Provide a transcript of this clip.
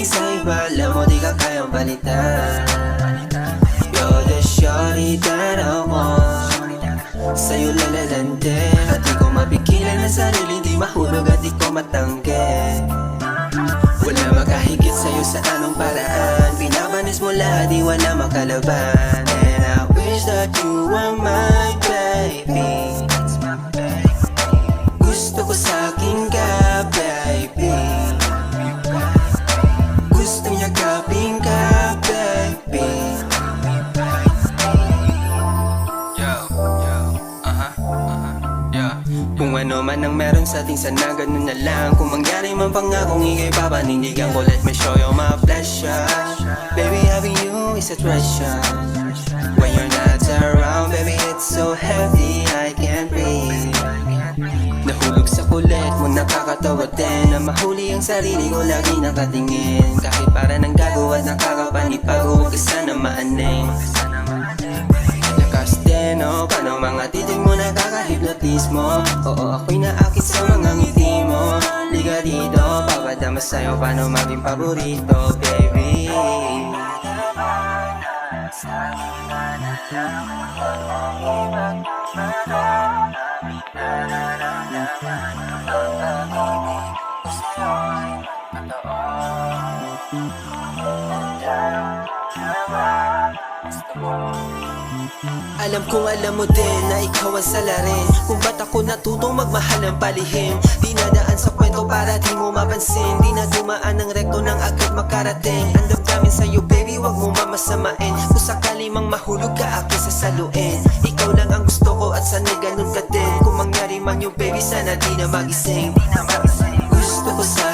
pagdating sa iba, alam mo di ka kayang palitan. You're the shorty that I want, sa'yo lalalande. At di ko mapigilan na sarili, di mahulog at di ko matanggi. Wala makahigit sa'yo sa anong paraan, pinapanis mo lahat, di wala makalaban. And I wish that you were my baby. Gusto ko sa'kin ka, baby. Gusto niya kaping ka, baby. Kung ano man ang meron sa ating sana, ganun na lang. Kung mangyari man pangakong ika'y papanindigan ko, let me show you my pleasure. Baby, having you is a treasure. When you're not around, baby, it's so heavy, I can't breathe. Nahulog sa kulit mo, nakakatawa din, na mahuli ang sarili ko, lagi nakatingin. Kahit para nang gago at nakakapanipago, huwag ka sana maaning. Lakas din, oh, paano mga titig mo nakaka-hypnotismo? Oo, ako'y naakit sa mga ngiti mo. Liga dito, papadama sa'yo, paano maging paborito, baby. Alam kong alam mo din na ikaw ang salarin kung ba't ako natutong magmahal ng palihim. Di nadaan sa kwento para di mo mapansin, di na dumaan ng rekto ng agad makarating. Ang damdamin sa'yo baby, wag mo mamasamain. Kung sakali mang mahulog ka, aking sasaluin. Ikaw lang ang gusto ko at sana'y ganun ka din. Kung mangyari man yung baby, sana di na magising. Gusto ko sa